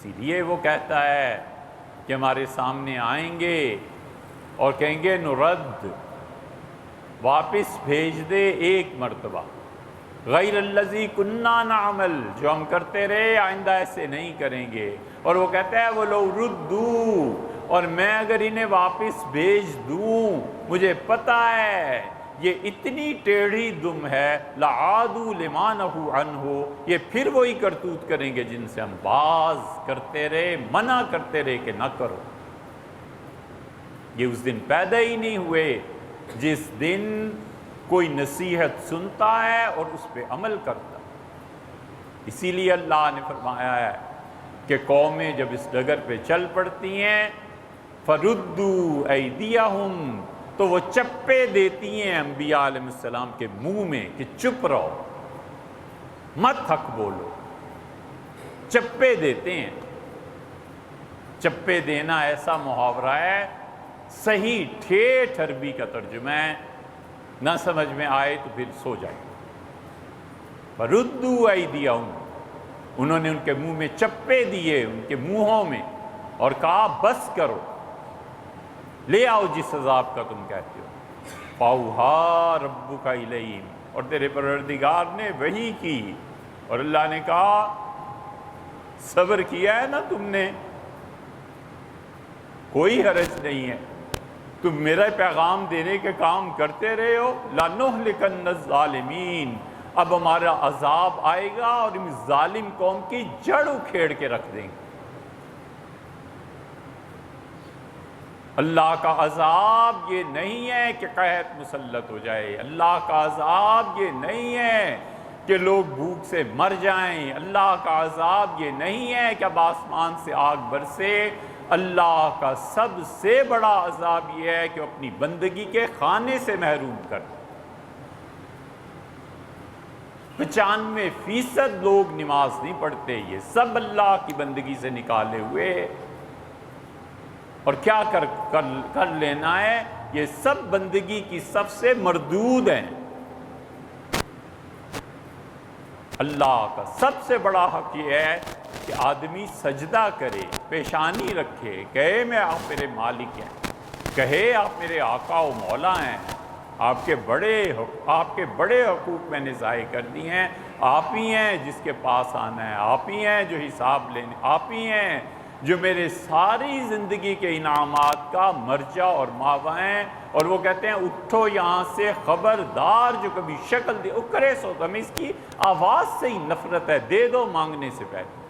اسی لیے وہ کہتا ہے کہ ہمارے سامنے آئیں گے اور کہیں گے نرد، واپس بھیج دے ایک مرتبہ، غیر الذی کننا نعمل، جو ہم کرتے رہے آئندہ ایسے نہیں کریں گے۔ اور وہ کہتا ہے وہ لو ردو، اور میں اگر انہیں واپس بھیج دوں، مجھے پتہ ہے یہ اتنی ٹیڑھی دم ہے، لعادوا لما نہوا عنہ، یہ پھر وہی کرتوت کریں گے جن سے ہم باز کرتے رہے، منع کرتے رہے کہ نہ کرو۔ یہ اس دن پیدا ہی نہیں ہوئے جس دن کوئی نصیحت سنتا ہے اور اس پہ عمل کرتا۔ اسی لیے اللہ نے فرمایا ہے کہ قومیں جب اس ڈگر پہ چل پڑتی ہیں فَرُدُّوا أَيْدِيَهُمْ، تو وہ چپے دیتی ہیں انبیاء علیہ السلام کے منہ میں کہ چپ رہو، مت حق بولو، چپے دیتے ہیں۔ چپے دینا ایسا محاورہ ہے، صحیح ٹھیٹھ عربی کا ترجمہ ہے، نہ سمجھ میں آئے تو پھر سو جائے۔ فَرُدُّوا أَيْدِيَهُمْ، انہوں نے ان کے منہ میں چپے دیے، ان کے منہوں میں، اور کہا بس کرو، لے آؤ جس عذاب کا تم کہتے ہو۔ فَأَوْحَىٰ رَبُّكَ إِلَيْهِمْ، اور تیرے پروردگار نے وحی کی، اور اللہ نے کہا صبر کیا ہے نا تم نے، کوئی حرج نہیں ہے، تم میرا پیغام دینے کے کام کرتے رہے ہو۔ لَنُهْلِكَنَّ الظَّالِمِينَ، اب ہمارا عذاب آئے گا اور ہم اس ظالم قوم کی جڑ اکھیڑ کے رکھ دیں گے۔ اللہ کا عذاب یہ نہیں ہے کہ قحط مسلط ہو جائے، اللہ کا عذاب یہ نہیں ہے کہ لوگ بھوک سے مر جائیں، اللہ کا عذاب یہ نہیں ہے کہ اب آسمان سے آگ برسے۔ اللہ کا سب سے بڑا عذاب یہ ہے کہ وہ اپنی بندگی کے خانے سے محروم کر دے۔ 95% لوگ نماز نہیں پڑھتے، یہ سب اللہ کی بندگی سے نکالے ہوئے، اور کیا کر لینا ہے، یہ سب بندگی کی سب سے مردود ہیں۔ اللہ کا سب سے بڑا حق یہ ہے کہ آدمی سجدہ کرے، پیشانی رکھے، کہے میں آپ میرے مالک ہیں، کہے آپ میرے آقا و مولا ہیں، آپ کے بڑے حقوق میں نے ضائع کر دی ہیں، آپ ہی ہیں جس کے پاس آنا ہے، آپ ہی ہیں جو حساب لینے، آپ ہی ہیں جو میرے ساری زندگی کے انعامات کا مرجع اور ماوا ہیں۔ اور وہ کہتے ہیں اٹھو یہاں سے، خبردار جو کبھی شکل دے اکرے سو، ہمیں اس کی آواز سے ہی نفرت ہے، دے دو مانگنے سے پہلے۔